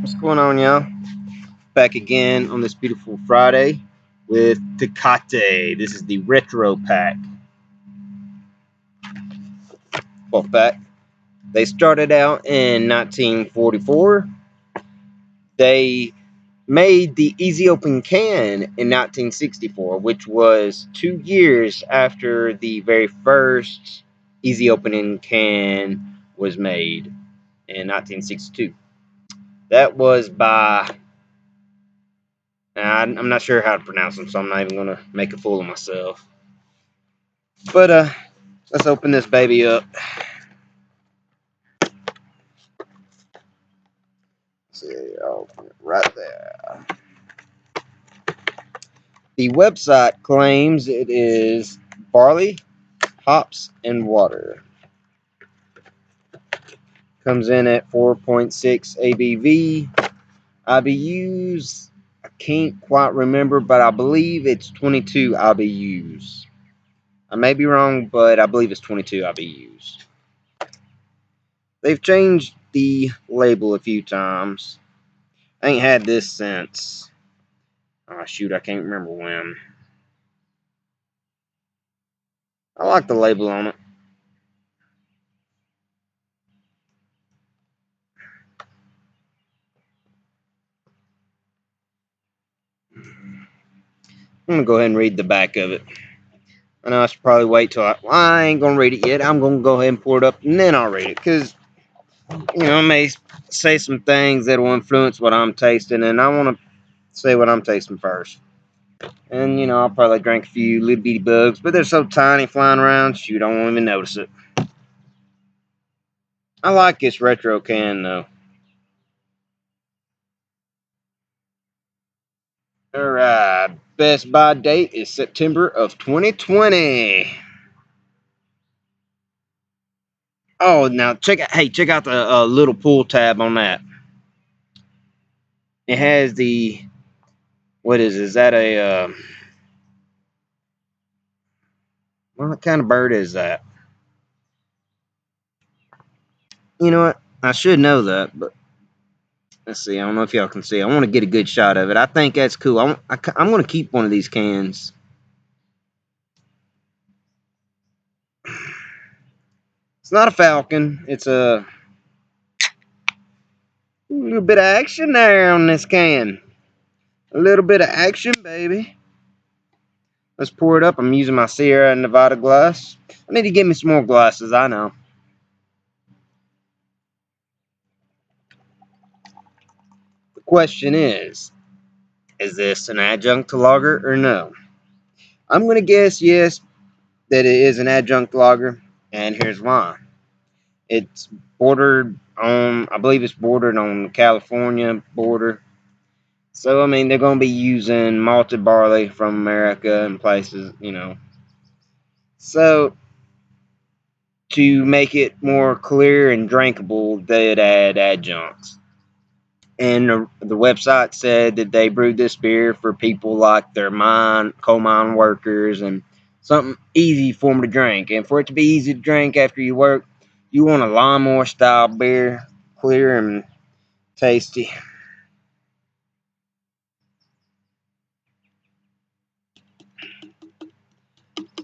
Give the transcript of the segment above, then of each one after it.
What's going on, y'all? Back again on this beautiful Friday with TECATE. This is the retro pack. 12 pack. They started out in 1944. They made the easy open can in 1964, which was 2 years after the very first easy opening can was made in 1962. That was by, I'm not sure how to pronounce them, so I'm not even going to make a fool of myself. But let's open this baby up. Let's see, I'll open it right there. The website claims it is barley, hops, and water. Comes in at 4.6 ABV. IBUs, I can't quite remember, but I believe it's 22 IBUs. I may be wrong, but I believe it's 22 IBUs. They've changed the label a few times. I ain't had this since, oh shoot, I can't remember when. I like the label on it. I'm going to go ahead and read the back of it. I know I should probably wait till I ain't going to read it yet. I'm going to go ahead and pour it up and then I'll read it. Because, I may say some things that will influence what I'm tasting. And I want to say what I'm tasting first. And, I'll probably drink a few little bitty bugs. But they're so tiny flying around, shoot, I won't even notice it. I like this retro can, though. Alright, best buy date is September of 2020. Oh, now check out the little pull tab on that. It has the, what is that a, what kind of bird is that? You know what? I should know that, but let's see. I don't know if y'all can see. I want to get a good shot of it. I think that's cool. I'm going to keep one of these cans. It's not a falcon. It's a little bit of action there on this can. A little bit of action, baby. Let's pour it up. I'm using my Sierra Nevada glass. I need to get me some more glasses, I know. The question is this an adjunct to lager or no? I'm going to guess yes, that it is an adjunct lager, and here's why. It's bordered on, I believe it's bordered on the California border. So, they're going to be using malted barley from America and places, So, to make it more clear and drinkable, they'd add adjuncts. And the website said that they brewed this beer for people like their coal mine workers and something easy for them to drink. And for it to be easy to drink after you work, you want a lawnmower style beer, clear and tasty.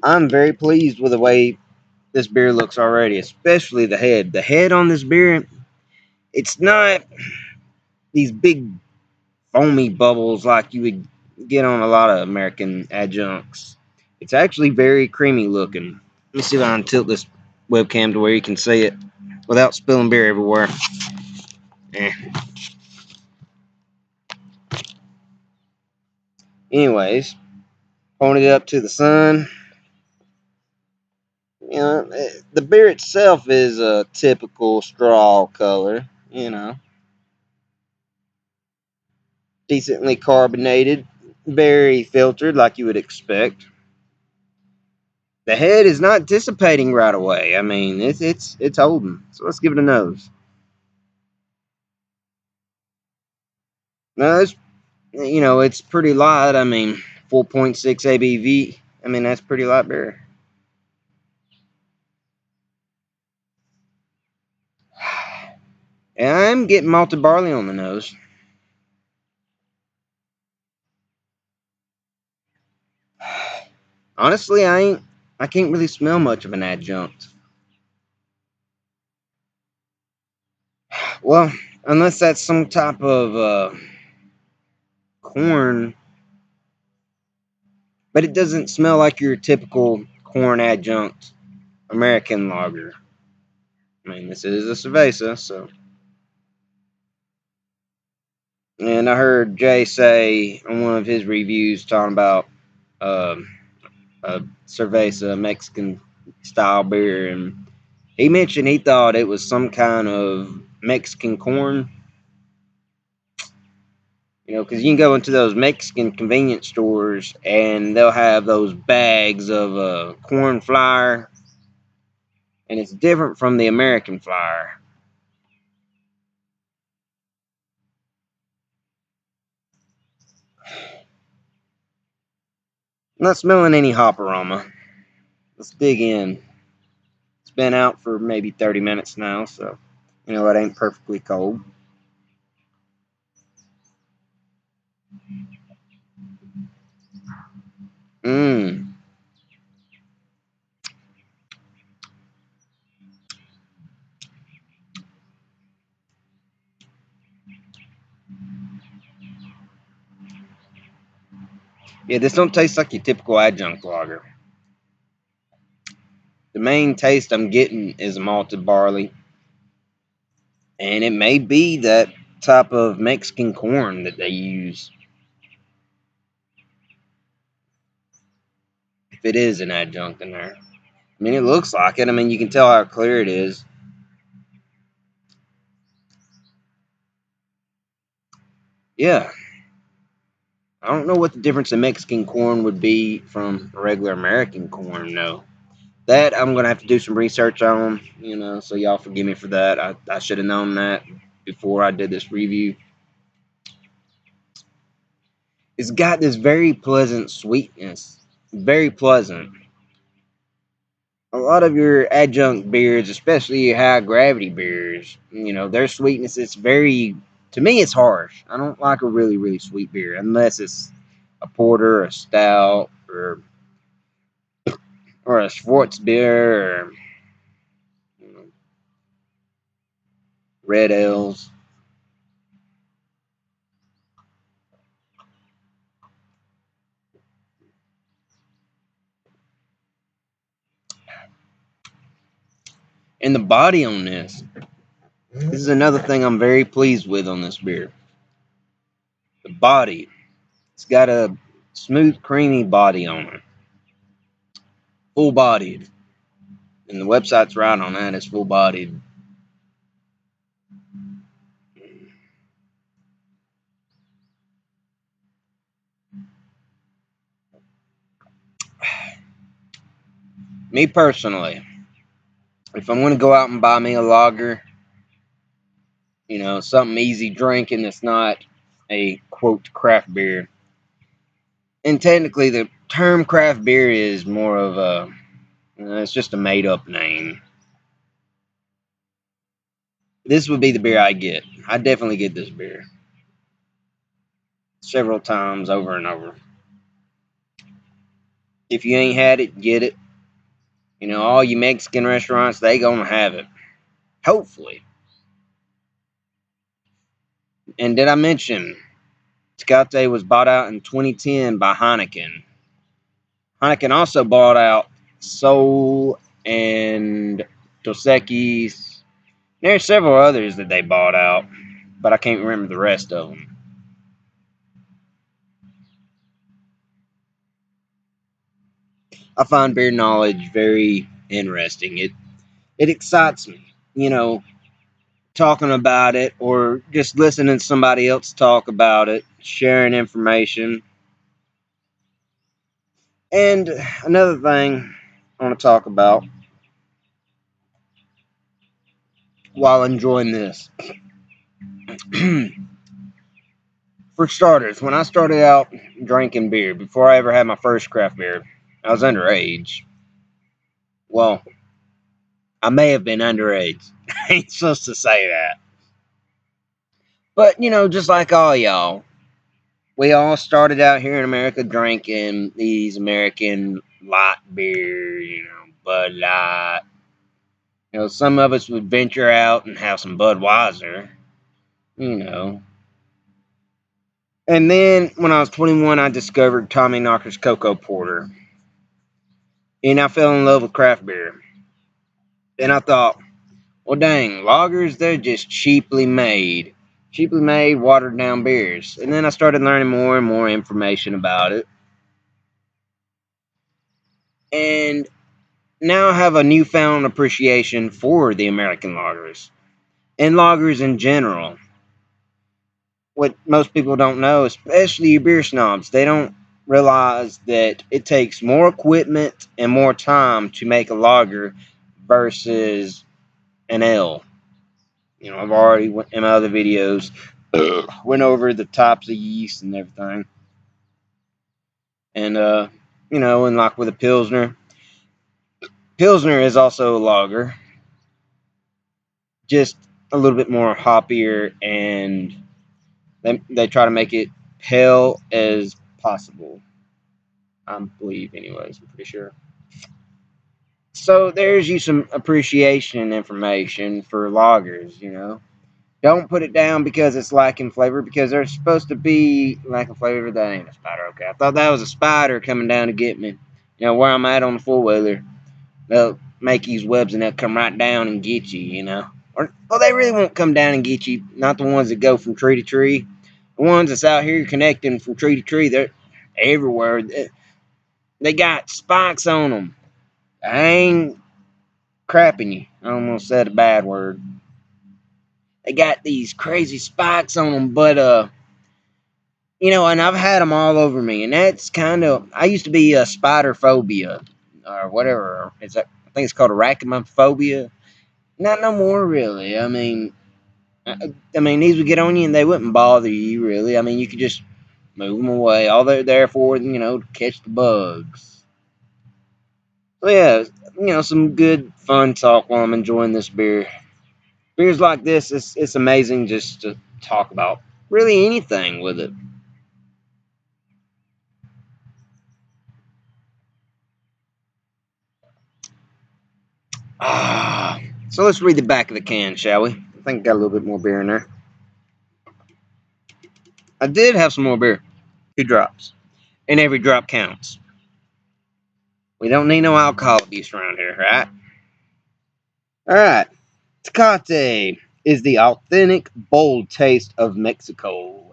I'm very pleased with the way this beer looks already, especially the head. The head on this beer, it's not these big foamy bubbles like you would get on a lot of American adjuncts. It's actually very creamy looking. Let me see if I can tilt this webcam to where you can see it without spilling beer everywhere. Anyways, holding it up to the sun. The beer itself is a typical straw color, decently carbonated, very filtered like you would expect. The head is not dissipating right away. It's holding. So let's give it a nose. No, it's pretty light. 4.6 ABV. That's pretty light beer. And I'm getting malted barley on the nose. Honestly, I can't really smell much of an adjunct. Well, unless that's some type of corn, but it doesn't smell like your typical corn adjunct American lager. I mean, this is a cerveza, so. And I heard Jay say on one of his reviews talking about um, a cerveza, Mexican style beer, and he mentioned he thought it was some kind of Mexican corn. You know, because you can go into those Mexican convenience stores and they'll have those bags of corn flour, and it's different from the American flour. I'm not smelling any hop aroma. Let's dig in. It's been out for maybe 30 minutes now, so it ain't perfectly cold. Mmm. Yeah, this don't taste like your typical adjunct lager. The main taste I'm getting is malted barley, and it may be that type of Mexican corn that they use. If it is an adjunct in there, I mean, it looks like it. I mean, you can tell how clear it is. Yeah, I don't know what the difference in Mexican corn would be from regular American corn. No, that I'm gonna have to do some research on. So y'all forgive me for that. I should have known that before I did this review. It's got this very pleasant sweetness, very pleasant. A lot of your adjunct beers, especially your high gravity beers, their sweetness is very, to me, it's harsh. I don't like a really, really sweet beer unless it's a porter, a stout, or a Schwartz beer, or you know, red ales. And the body on this is another thing I'm very pleased with on this beer. The body, it's got a smooth, creamy body on it, full bodied. And the website's right on that. It's full bodied. Me personally, if I'm going to go out and buy me a lager, something easy drinking that's not a quote craft beer. And technically, the term craft beer is more of it's just a made up name. This would be the beer I get. I definitely get this beer several times over and over. If you ain't had it, get it. All you Mexican restaurants, they gonna have it. Hopefully. And did I mention Tecate was bought out in 2010 by Heineken? Heineken also bought out Sol and Dos Equis. There's several others that they bought out, but I can't remember the rest of them. I find beer knowledge very interesting. It excites me, talking about it or just listening to somebody else talk about it, sharing information. And another thing I want to talk about while enjoying this. For starters, when I started out drinking beer, before I ever had my first craft beer, I was underage. Well, I may have been underage. I ain't supposed to say that. But, just like all y'all, we all started out here in America drinking these American light beer, Bud Light. Some of us would venture out and have some Budweiser, you know. And then when I was 21, I discovered Tommy Knocker's Cocoa Porter. And I fell in love with craft beer. And I thought, well, dang, lagers, they're just cheaply made. Cheaply made, watered down beers. And then I started learning more and more information about it. And now I have a newfound appreciation for the American lagers and lagers in general. What most people don't know, especially you beer snobs, they don't realize that it takes more equipment and more time to make a lager versus an ale. I've already in my other videos went over the types of yeast and everything, and and like with a pilsner is also a lager, just a little bit more hoppier, and they try to make it pale as possible. I believe, anyways. I'm pretty sure. So there's you some appreciation information for lagers. Don't put it down because it's lacking flavor, because they're supposed to be lacking flavor. That ain't a spider. Okay, I thought that was a spider coming down to get me. Where I'm at on the four-wheeler, they'll make these webs and they'll come right down and get you. Or, well, they really won't come down and get you. Not the ones that go from tree to tree. The ones that's out here connecting from tree to tree, they're everywhere. They got spikes on them. I ain't crapping you. I almost said a bad word. They got these crazy spikes on them, but and I've had them all over me, and that's kind of. I used to be a spider phobia, or whatever. I think it's called arachnophobia. Not no more, really. I mean, these would get on you, and they wouldn't bother you, really. I mean, you could just move them away. All they're there for, to catch the bugs. So yeah, some good fun talk while I'm enjoying this beer. Beers like this, it's amazing just to talk about really anything with it. Ah, so let's read the back of the can, shall we? I think I got a little bit more beer in there. I did have some more beer. 2 drops. And every drop counts. We don't need no alcohol abuse around here, right? Alright. Tecate is the authentic, bold taste of Mexico.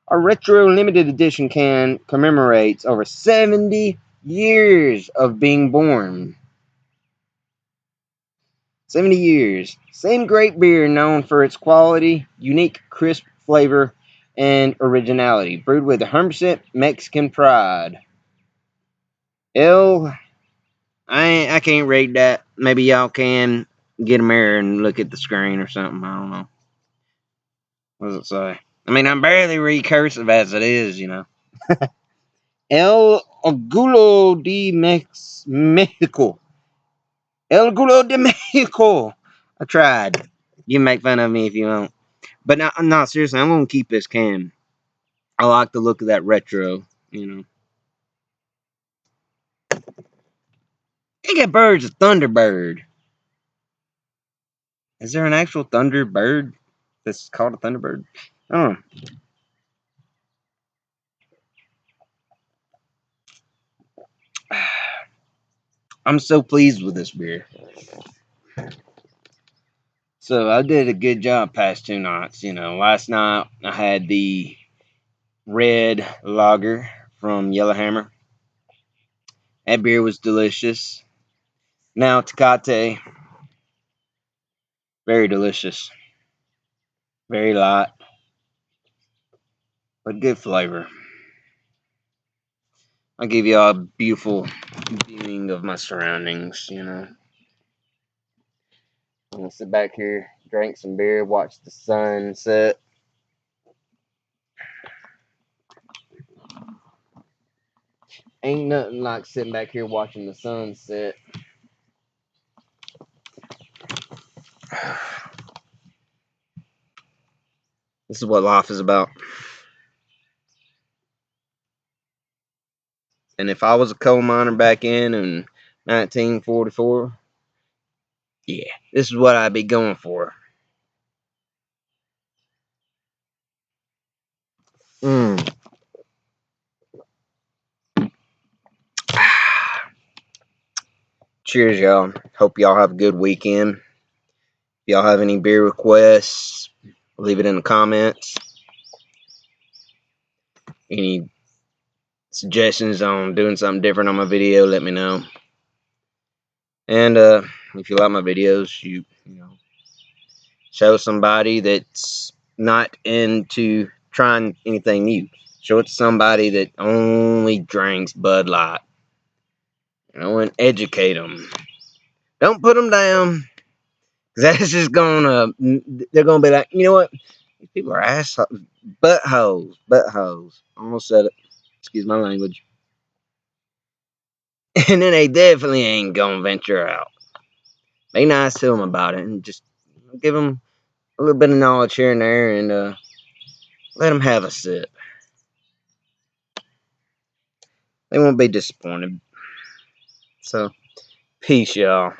Our retro limited edition can commemorates over 70 years of being born. 70 years. Same great beer known for its quality, unique, crisp flavor, and originality. Brewed with 100% Mexican pride. L, I can't rate that. Maybe y'all can get a mirror and look at the screen or something. I don't know. What does it say? I mean, I'm barely recursive as it is. El Orgullo de Mexico. El Orgullo de Mexico. I tried. You can make fun of me if you want. But no, seriously, I'm going to keep this can. I like the look of that retro. I think that bird's a thunderbird. Is there an actual thunderbird that's called a thunderbird? I don't know. I'm so pleased with this beer. So I did a good job past 2 nights. Last night I had the red lager from Yellowhammer. That beer was delicious. Now Tecate, very delicious. Very light, but good flavor. I'll give you all a beautiful viewing of my surroundings. I'm gonna sit back here, drink some beer, watch the sun set. Ain't nothing like sitting back here watching the sun set. This is what life is about. And if I was a coal miner back in 1944, yeah, this is what I'd be going for. Mm. Cheers, y'all. Hope y'all have a good weekend. If y'all have any beer requests, leave it in the comments. Any suggestions on doing something different on my video, let me know. And if you like my videos, you know, show somebody that's not into trying anything new. Show it to somebody that only drinks Bud Light. You know, and educate them. Don't put them down. That's just gonna. They're gonna be like, you know what? These people are assholes, buttholes, buttholes. Almost said it. Excuse my language. And then they definitely ain't gonna venture out. Be nice to them about it, and just give them a little bit of knowledge here and there, and let them have a sip. They won't be disappointed. So, peace, y'all.